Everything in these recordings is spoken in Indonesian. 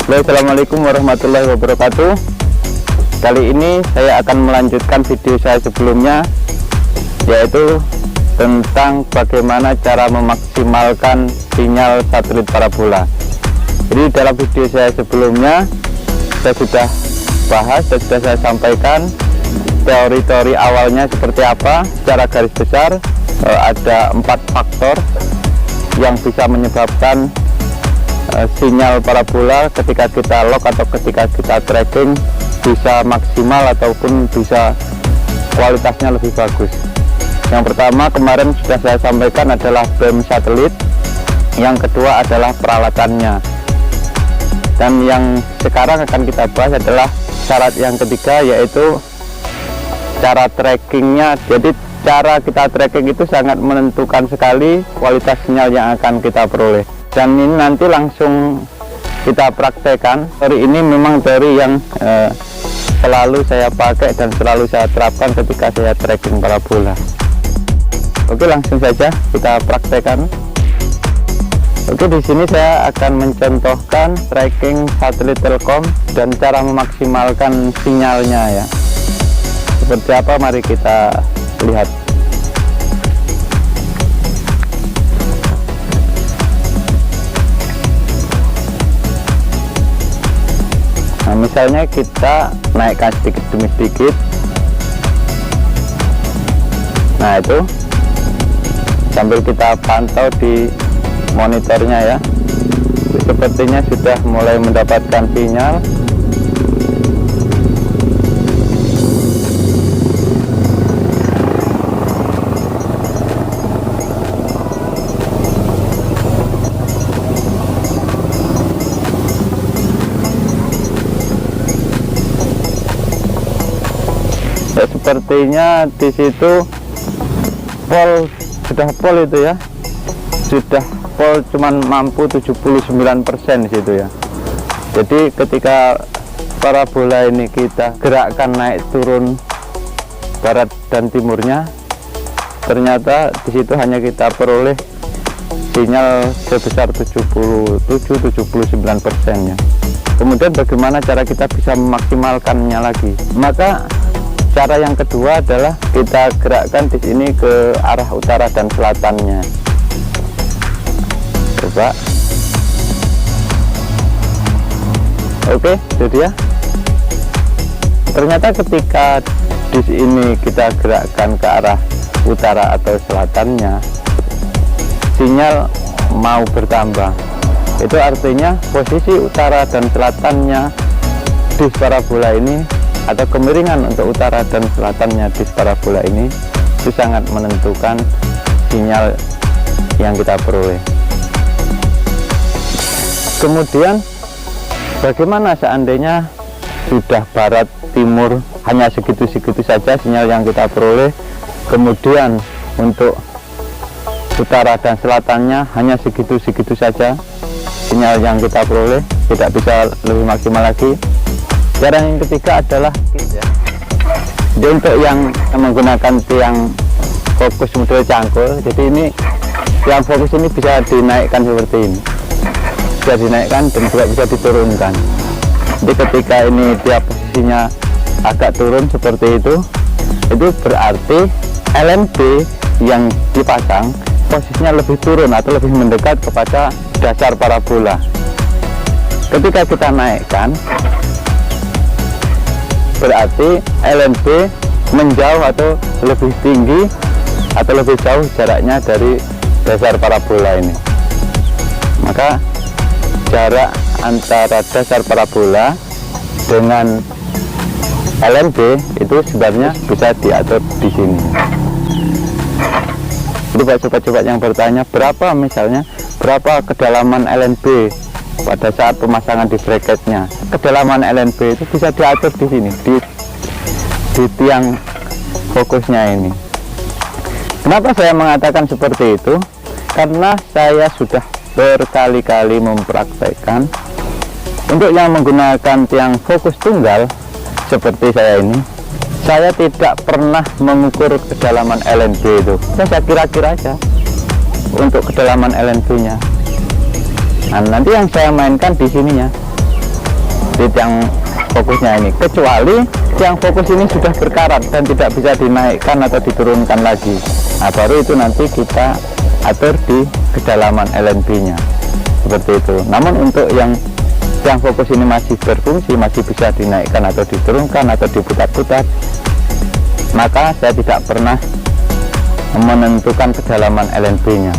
Halo, assalamualaikum warahmatullahi wabarakatuh. Kali ini saya akan melanjutkan video saya sebelumnya, yaitu tentang bagaimana cara memaksimalkan sinyal satelit parabola. Jadi dalam video saya sebelumnya saya sudah bahas dan sudah saya sampaikan teori-teori awalnya seperti apa. Secara garis besar ada 4 faktor yang bisa menyebabkan sinyal parabola ketika kita lock atau ketika kita tracking bisa maksimal ataupun bisa kualitasnya lebih bagus. Yang pertama kemarin sudah saya sampaikan adalah BEM satelit, yang kedua adalah peralatannya, dan yang sekarang akan kita bahas adalah syarat yang ketiga, yaitu cara trackingnya. Jadi cara kita tracking itu sangat menentukan sekali kualitas sinyal yang akan kita peroleh. Dan ini nanti langsung kita praktekkan. Teori ini memang teori yang selalu saya pakai dan selalu saya terapkan ketika saya tracking parabola. Oke, langsung saja kita praktekkan. Oke, di sini saya akan mencontohkan tracking satelit Telkom dan cara memaksimalkan sinyalnya ya. Seperti apa, mari kita lihat. Nah, misalnya kita naikkan sedikit demi sedikit. Nah, itu sambil kita pantau di monitornya ya. Sepertinya sudah mulai mendapatkan sinyal. Sepertinya di situ sudah pol itu ya, sudah pol, cuman mampu 79% di situ ya. Jadi ketika parabola ini kita gerakkan naik turun barat dan timurnya, ternyata di situ hanya kita peroleh sinyal sebesar 77-79% ya. Kemudian bagaimana cara kita bisa memaksimalkannya lagi? Maka cara yang kedua adalah kita gerakkan di sini ke arah utara dan selatannya. Coba. Oke, itu dia. Ternyata ketika di sini kita gerakkan ke arah utara atau selatannya, sinyal mau bertambah. Itu artinya posisi utara dan selatannya di parabola ini, atau kemiringan untuk utara dan selatannya di parabola ini, itu sangat menentukan sinyal yang kita peroleh. Kemudian bagaimana seandainya sudah barat timur hanya segitu-segitu saja sinyal yang kita peroleh, kemudian untuk utara dan selatannya hanya segitu-segitu saja sinyal yang kita peroleh, tidak bisa lebih maksimal lagi. Cara yang ketiga adalah ya. Jadi untuk yang menggunakan tiang fokus model cangkul, jadi ini tiang fokus ini bisa dinaikkan seperti ini, bisa dinaikkan dan juga bisa diturunkan. Jadi ketika ini dia posisinya agak turun seperti itu berarti LNB yang dipasang posisinya lebih turun atau lebih mendekat kepada dasar parabola. Ketika kita naikkan, berarti LNB menjauh atau lebih tinggi atau lebih jauh jaraknya dari dasar parabola ini. Maka jarak antara dasar parabola dengan LNB itu sebenarnya bisa diatur di sini. Jadi buat sobat-sobat yang bertanya berapa kedalaman LNB pada saat pemasangan di bracketnya, kedalaman LNB itu bisa diatur di sini, di tiang fokusnya ini. Kenapa saya mengatakan seperti itu? Karena saya sudah berkali-kali mempraktekkan. Untuk yang menggunakan tiang fokus tunggal seperti saya ini, saya tidak pernah mengukur kedalaman LNB itu. Saya kira-kira aja untuk kedalaman LNB nya. Nah, nanti yang saya mainkan di sininya. di tiang fokusnya ini, kecuali tiang fokus ini sudah berkarat dan tidak bisa dinaikkan atau diturunkan lagi. Nah, baru itu nanti kita atur di kedalaman LNB nya seperti itu. Namun untuk yang tiang fokus ini masih berfungsi, masih bisa dinaikkan atau diturunkan atau diputar-putar, maka saya tidak pernah menentukan kedalaman LNB nya.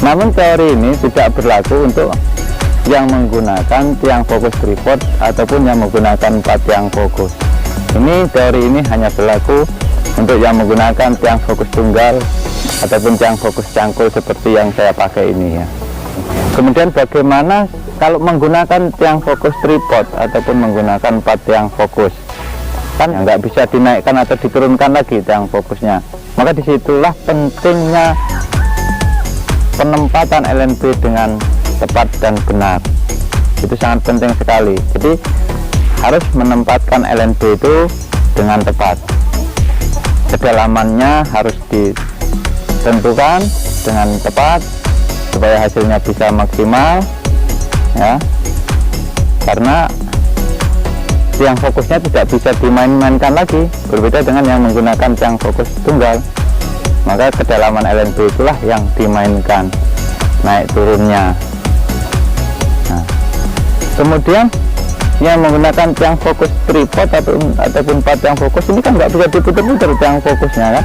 Namun teori ini tidak berlaku untuk yang menggunakan tiang fokus tripod ataupun yang menggunakan 4 tiang fokus. Ini teori ini hanya berlaku untuk yang menggunakan tiang fokus tunggal ataupun tiang fokus cangkul seperti yang saya pakai ini ya. Kemudian bagaimana kalau menggunakan tiang fokus tripod ataupun menggunakan 4 tiang fokus? Kan nggak bisa dinaikkan atau diturunkan lagi tiang fokusnya. Maka disitulah pentingnya penempatan LNB dengan tepat dan benar. Itu sangat penting sekali. Jadi harus menempatkan LNB itu dengan tepat. Kedalamannya harus ditentukan dengan tepat supaya hasilnya bisa maksimal ya. Karena tiang fokusnya tidak bisa dimain-mainkan lagi, berbeda dengan yang menggunakan tiang fokus tunggal. Maka kedalaman LNB itulah yang dimainkan, naik turunnya. Nah, kemudian yang menggunakan tiang fokus tripod ataupun 4 tiang fokus ini kan nggak bisa diputar-putar tiang fokusnya kan,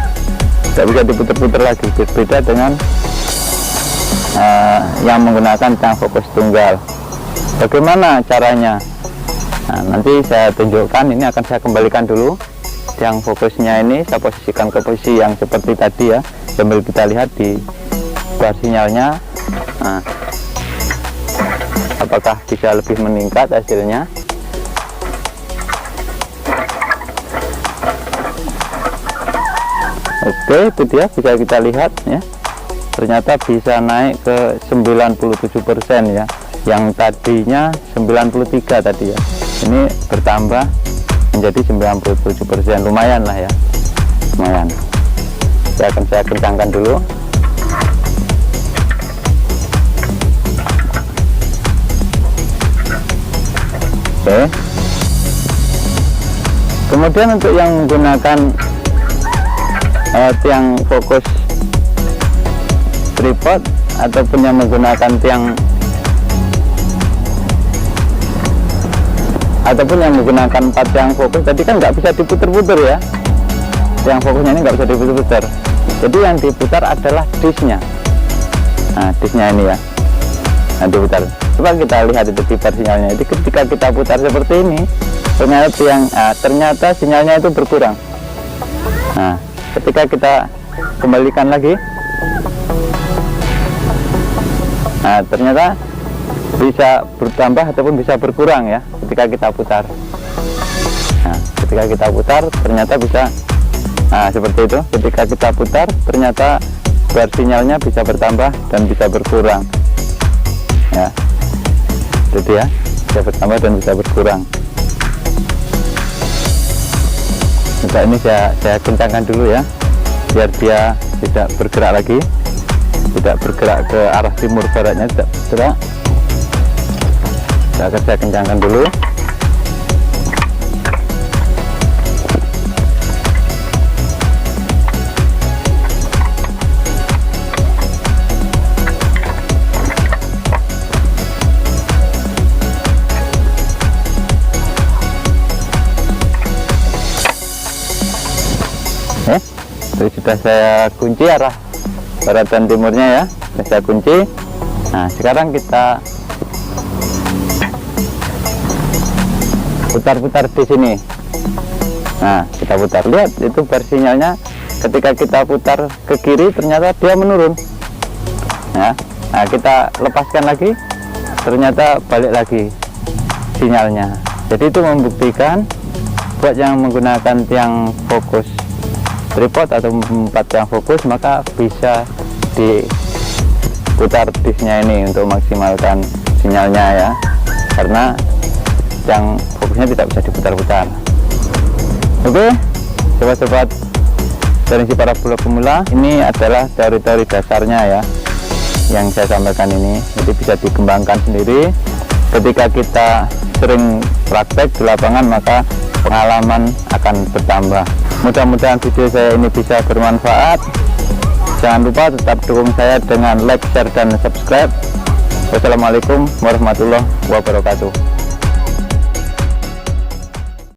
nggak bisa diputar-putar lagi, berbeda dengan yang menggunakan tiang fokus tunggal. Bagaimana caranya? Nah, nanti saya tunjukkan. Ini akan saya kembalikan dulu tiang fokusnya ini, saya posisikan ke posisi yang seperti tadi ya, sambil kita lihat di bar sinyalnya. Nah, apakah bisa lebih meningkat hasilnya? Oke, itu dia, bisa kita lihat ya, ternyata bisa naik ke 97% ya, yang tadinya 93 tadi ya, ini bertambah menjadi 97%. Lumayan lah ya, lumayan. Saya kencangkan dulu. Oke. Kemudian untuk yang menggunakan tiang fokus tripod ataupun yang menggunakan tiang ataupun yang menggunakan 4 tiang fokus tadi kan nggak bisa diputar-putar ya, tiang fokusnya ini nggak bisa diputar-putar. Jadi yang diputar adalah disnya. Nah, disnya ini ya, nah diputar. Coba kita lihat itu di bar sinyalnya. Jadi ketika kita putar seperti ini, ternyata sinyalnya itu berkurang. Nah, ketika kita kembalikan lagi, nah ternyata bisa bertambah ataupun bisa berkurang ya ketika kita putar. Nah, ketika kita putar ternyata bisa, nah seperti itu. Ketika kita putar ternyata bar sinyalnya bisa bertambah dan bisa berkurang ya. Jadi ya, bisa bertambah dan bisa berkurang. Nah, ini saya kencangkan dulu ya, biar dia tidak bergerak lagi, tidak bergerak ke arah timur baratnya, tidak bergerak. Saya kencangkan dulu. Itu sudah saya kunci arah barat dan timurnya ya, sudah saya kunci. Nah, sekarang kita putar-putar di sini. Nah, kita putar, lihat itu bar sinyalnya ketika kita putar ke kiri ternyata dia menurun ya. Nah, kita lepaskan lagi ternyata balik lagi sinyalnya. Jadi itu membuktikan buat yang menggunakan tiang fokus tripod atau 4 tiang fokus, maka bisa diputar disnya ini untuk maksimalkan sinyalnya ya, karena yang fokusnya tidak bisa diputar-putar. Oke, sobat-sobat teknisi parabola pemula, ini adalah teori-teori dasarnya ya yang saya sampaikan ini. Jadi bisa dikembangkan sendiri ketika kita sering praktek di lapangan, maka pengalaman akan bertambah. Mudah-mudahan video saya ini bisa bermanfaat. Jangan lupa tetap dukung saya dengan like, share, dan subscribe. Wassalamualaikum warahmatullahi wabarakatuh.